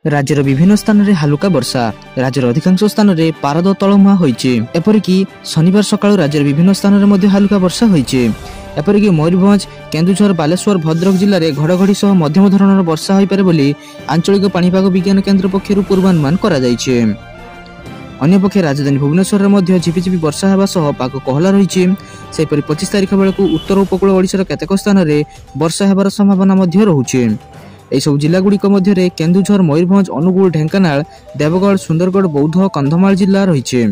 राज्यर विभिन्न स्थान में हालुका वर्षा राज्यर अधिकांश स्थान में पारद तलमुहा होइछि। एपरिकी शनिवार सकाळु राज्यर विभिन्न स्थान में हालुका वर्षा होइछि। एपरिकी मयूरभंज केन्दुझर बालेश्वर भद्रक जिले में घड़घड़ी सह मध्यम धरणर वर्षा होइपारे बोली आंचलिक पाणीपाग विज्ञान केन्द्र पक्षरु पूर्वानुमान करा जाइछि। अन्यपक्षे राजधानी भुवनेश्वर में झिपिझिपि वर्षा होगा सह पाग कहला रही। 25 तारिख बेलू उत्तर उपकूल ओडिशार केतेक स्थान में वर्षा होबार संभावना रहुछि। एसबू जिलागुड़िक मध्य केन्दुझर मयूरभंज अनुगुल ढेंकानाल देवगढ़ सुंदरगढ़ बौद्ध कंधमाल जिला रही।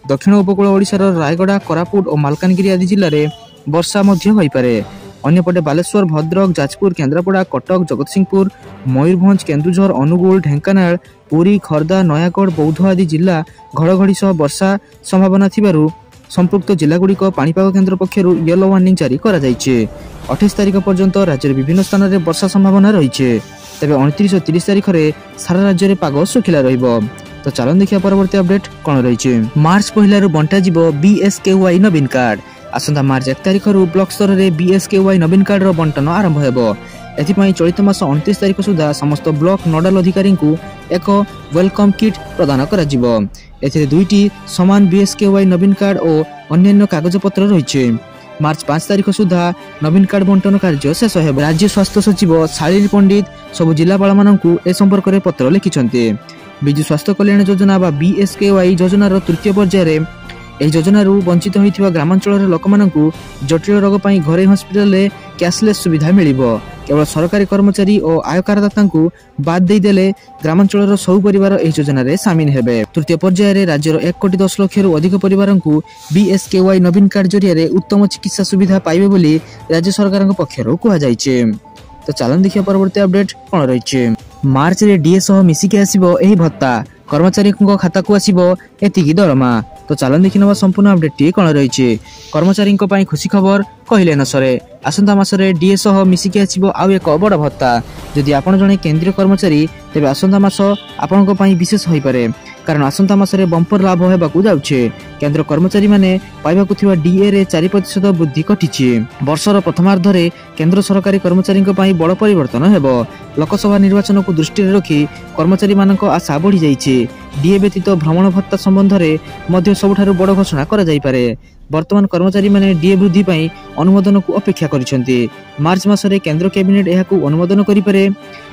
दक्षिण उपकूल ओडिशार रायगड़ा कोरापुट और मालकानगिरी आदि जिले में वर्षा होइपारे। अन्यपटे बालेश्वर भद्रक जाजपुर केन्द्रापड़ा कटक जगतसिंहपुर मयूरभंज केन्दुझर अनुगुल ढेंकानाल पुरी खर्दा नयागढ़ बौद्ध आदि जिला घड़घड़ी सह वर्षा संभावना थिबारु संपुक्त जिलागुड़िक पाणीपाग केन्द्र पक्षरु येलो वार्निंग जारी करा जाइछे। 28 तारिख पर्यंत राज्यर विभिन्न स्थान में वर्षा संभावना रही। तेबे 29 और 30 तारिख में सारा राज्य में पाग सुखिला रहिबो। तो चलन देखिया परवर्ती अपडेट कौन रही। मार्च पहलू बंटा जिवो बीएसकेवाई नवीन कार्ड। आसंता मार्च 1 तारिख ब्लॉक स्तर में बीएसकेवाई नवीन कार्ड बंटन आरंभ होबो। एथिपाई चलित मास 29 तारिख सुधा समस्त ब्लॉक नोडाल अधिकारी को एक वेलकम किट प्रदान करा जिवो। एथिरे दुईटी समान बीएसकेवाई नवीन कार्ड और अन्य कागजपत्र रही। मार्च 5 तारिख सुधा नवीन कार्ड बंटन कार्य शेष हो। राज्य स्वास्थ्य सचिव शालिनी पंडित सबु जिलापाल मानकु ए संपर्क में पत्र लिखिछन्ते। विजु स्वास्थ्य कल्याण योजना बा बीएसकेवाई योजनार तृतीय पर्यायर एही योजनारू वंचित होइथिबा ग्रामांचल लोक मानकु जटिल रोग पई घरे हॉस्पिटल में कैशलेस सुविधा मिलिबो। केवल सरकारी कर्मचारी और आय करदातांकु बाद दे देले ग्रामांचल सब परिवार एही योजना रे शामिल हेबे। तृतीय पर्यायर राज्यर 1,10,00,000 रु अधिक परिवारंकु बीएसकेवाई नवीन कार्ड जरिया उत्तम चिकित्सा सुविधा पाइबे बोली राज्य सरकार पक्षरु कहा जाइछे। तो चलन देखिया परवर्ती अपडेट कौन रही। मार्च रे डीए सह मिसिके आसीबो एही भत्ता कर्मचारी खाता को आसीबो एतिकी दरमा। तो चलन देखि नवा संपूर्ण अपडेट टी कौन रही। कर्मचारी खुशी खबर कहले न सरे। आसंता मासरे डीए सह मिसिके आसीबो आउ एक बड़ भत्ता। जदि आपण जने केंद्रीय कर्मचारी तेबे आसंता मास आपनको पई विशेष होई पारे, कारण आसंता मासरे बंपर लाभ हेबाकू जाउछे। केंद्र कर्मचारी माने पाइबाकू थिबा डीए रे 4% वृद्धि घटिछि। वर्षर प्रथमार्ध रे केंद्र सरकारी कर्मचारी पई बड़ परिवर्तन हेबो। लोकसभा निर्वाचन को दृष्टि रे रखी कर्मचारी मानक आशा बढ़ी जाइछि। डीए व्यतीत भ्रमण भत्ता संबंध रे मध्य सबुठारु बड़ घोषणा करा जाई पारे। वर्तमान कर्मचारी माने डीए वृद्धि पई अनुमोदन को अपेक्षा करिसेंती। मार्च मासरे केंद्र कैबिनेट एहाकू अनुमोदन करि पारे,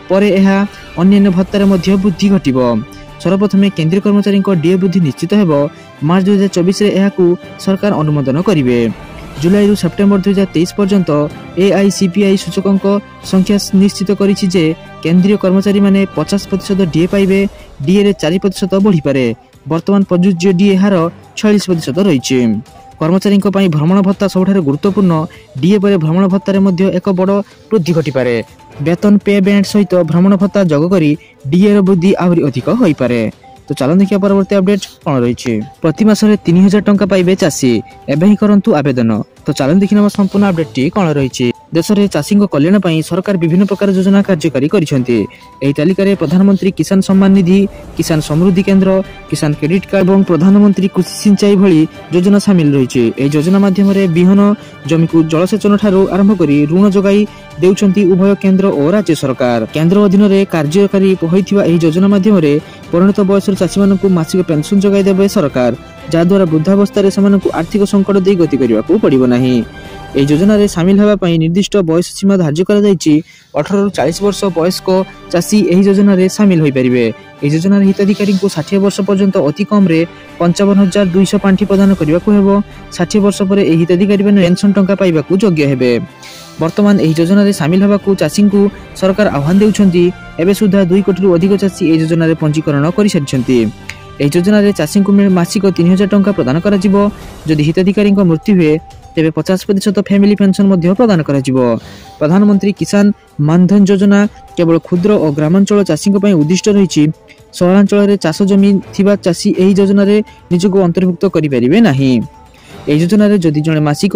परे एहा अन्य भत्तार मध्य वृद्धि घटिबो। सर्वप्रथमे केंद्रीय कर्मचारी डीए वृद्धि निश्चित हेबो। मार्च 2024 रे एहाकू सरकार अनुमोदन करिवे। जुलाई रु सेप्टेम्बर 2023 पर्यंत एआईसीपीआई सूचकांक संख्या निश्चित करिछि जे केंद्रीय कर्मचारी माने 50% डीए पाइबे। डीए रे 4% बढ़ी पारे। वर्तमान प्रযোज्य डीए हार 46% रहिछि। कर्मचारी भ्रमण भत्ता सबुठारु गुरुत्वपूर्ण। डीए पर भ्रमण भत्तार मध्य एक बड़ वृद्धि घटी पारे। वेतन पे बैंड सहित भ्रमण भत्ता जोग करी डीए वृद्धि आहरी अधिक होई पारे। तो चलन देखिया परवर्ती अपडेट कौन रही। प्रति मासरे 3000 टंका पाइबे चाषी, एबे ही करंतु आवेदन। तो चलन देखिना संपूर्ण अपडेट टी कौन रही। देश में चाषी कल्याण पर सरकार विभिन्न प्रकार योजना कार्यकारी करिसेंती। एही तालिका रे प्रधानमंत्री किसान सम्मान निधि, किसान समृद्धि केंद्र, किसान क्रेडिट कार्ड और प्रधानमंत्री कृषि सिंचाई भली योजना शामिल रही। एही योजना माध्यम बिहन जमी को जलसेचन ठारू आरंभ करी ऋण जोगाई देउछंती उभय केंद्र और राज्य सरकार। केंद्र अधीन रे कार्यकारी होइथिबा एही योजना माध्यम रे परिणत बयसर चाषी मानकु मासिक पेंशन जोगाई देबे सरकार, जहाद्वारा वृद्धावस्था से आर्थिक संकट दे गति करने को पड़ो ना। यह योजना रे शामिल होगा पर निर्दिष्ट बयस सीमा धार्य कर 18 रु 40 वर्ष वयस्क चाषी यह योजना रे शामिल हो पारे। यह योजना हिताधिकारी को 60 वर्ष पर्यंत अति कम 55,200 पांठि प्रदान करने को हेबो। 60 वर्ष पर हिताधिकारी मैंने पेंशन टंका पाइबा योग्य हेबे। वर्तमान यह योजना रे शामिल होगा चाषी को सरकार आह्वान देउछंती। एबे सुधा 2 कोटी रु अधिक चाषी यह योजना रे पंजीकरण कर सारिछंती। यह योजना रे चाषी को मासिक 3000 टंका प्रदान करा जिवो। जदि हिताधिकारी मृत्यु हुए तेबे 50% फैमिली पेंशन मध्य प्रदान करा जिवो। प्रधानमंत्री किसान मानधन योजना केवल क्षुद्र और ग्रामांचल चाषी उद्दिष्ट रही। सहरांचल रे चाष जमी थिबा चाषी एही योजना रे निजको अंतर्भुक्त करि परिबे नाही। एही योजना रे जदि जणे मासिक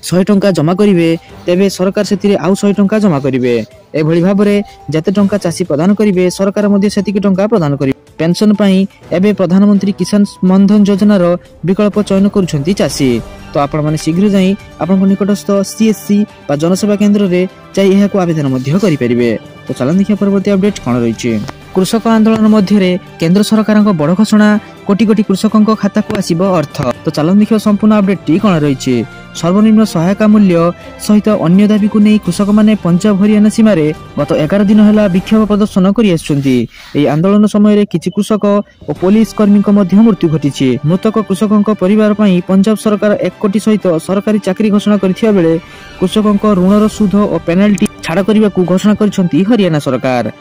100 टंका जमा करिवे तेबे सरकार सेतिरे आउ 100 टंका जमा करिवे। एभली भाबरे जते टंका चाषी प्रदान करिवे सरकार मध्य सेतिके टंका प्रदान करिवे। पेंशन पाई एबे प्रधानमंत्री किसान मानधन योजना रो विकल्प चयन करूछंती चाषी। तो आपण माने शीघ्र जाई आपण निकटस्थ सीएससी बा जनसेवा केंद्र रे जाई एहाको आवेदन मध्य करि परिबे। तो चलन देखिया परवर्ती अपडेट कोन रहिछि। कृषक आंदोलन मध्य केंद्र सरकार बड़ घोषणा कोटी कोटी कृषकों खाता को आसब अर्थ। तो चलन देखिए संपूर्ण अपडेट टी कौन रही। सर्वनिम्न सहायता मूल्य सहित अन्य दाबी को नहीं कृषक माने पंजाब हरियाणा सीमार गत 11 दिन है विक्षोभ प्रदर्शन कर आंदोलन समय किसी कृषक और पुलिस कर्मी मृत्यु घटी। मृतक कृषकों परिवार पंजाब सरकार 1 कोटी सहित सरकारी चाकरी घोषणा करथिबा बेले कृषकों ऋणर सुध और पेनाल्टी छाड़ करने को घोषणा कर हरियाणा सरकार।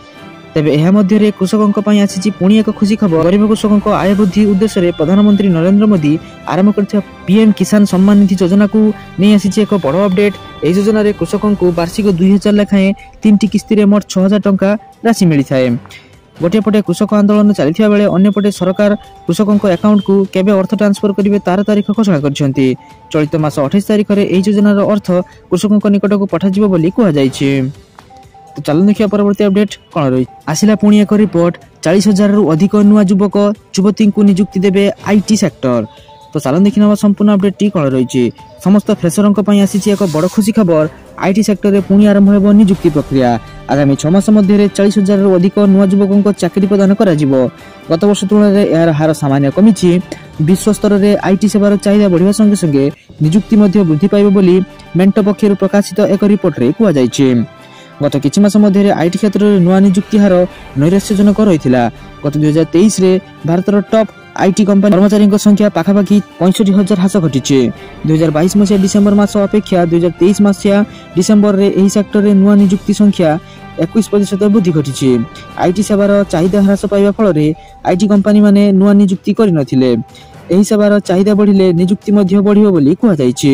तेबे यह मध्य कृषकों आसी पुणी एक खुशी खबर। गरीब कृषकों आय वृद्धि उद्देश्य प्रधानमंत्री नरेंद्र मोदी आरंभ कर पीएम किसान सम्मान निधि योजना को नहीं आसी एक बड़ अपडेट। यह योजना कृषकों को वार्षिक 2000 लेखाएं 3टी किस्ती में मोट 6000 टंका राशि मिलता है। गोटे पटे कृषक आंदोलन चलता बेले अन्यपटे सरकार कृषकों अकाउंट को केबे अर्थ ट्रांसफर करेंगे तार तारीख घोषणा कर चलित मास 28 तारीख में यह योजनार अर्थ कृषकों निकट को पठाଯିବ ବୋଲି कुहाଯାଇଛି। तो चलो देखिए परवर्ती अपडेट कौन रही। आसिला पुणी एक रिपोर्ट 40,000 रु अधिक नुआ युवक युवती को नियुक्ति देवे आईटी सेक्टर। तो चलो देखिए संपूर्ण अपडेट टी कौन रही। समस्त फ्रेशरों आसी एक बड़ खुशी खबर। आईटी सेक्टर में पुणी आरंभ हो नियुक्ति प्रक्रिया। आगामी 6 मास मध्य 40,000 रु अधिक नुआ युवकों को चाकरी प्रदान कर गत वर्ष तुलन में यार हार सामान्य कमी। विश्व स्तर में आईटी सेवार चाहिदा बढ़िया संगे संगे नियुक्ति वृद्धि पाइब बोली मेंट पक्षर प्रकाशित एक रिपोर्ट रे कुहाଯାଇଛି। गत किछि मास मध्य आईटी क्षेत्र में नुआ नियुक्ति हार नैराश्यजनक रही। गत 2023 रे भारतर टॉप आईटी कंपनी कर्मचारी संख्या पाखापाखि 65,000 ह्रास घटी। 2022 मसीहा डिसेम्बर मास अपेक्षा 2023 मसीहा डिसेम्बर रे एही सेक्टर में नुआ नियुक्ति संख्या 21% वृद्धि घटी। आईटी सेवार चाहिदा ह्रास पाइबा फल आईटी कंपनी माने नुआ नियुक्ति करनथिले। एही सेवार चाहिदा बढ़िले नियुक्ति मध्य बढ़ियो बोली कुहाଯାଇଛି।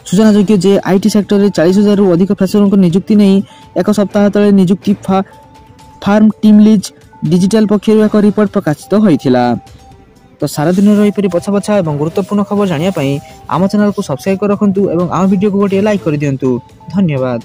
सूचनायोग्य जे आईटी सेक्टर में 40,000 रु अधिक फ्रेशरों को नियुक्ति नहीं एक सप्ताह तले नियुक्ति फार्म टीम लीज डिजिटल पक्षर एक रिपोर्ट प्रकाशित होइथिला। तो सारा दिन रहीपरि पछा पछा और गुरुत्वपूर्ण खबर जानिया आम चैनल को सब्सक्राइब कर रखंतु और आम वीडियो को गोटे लाइक कर दियंतु। धन्यवाद।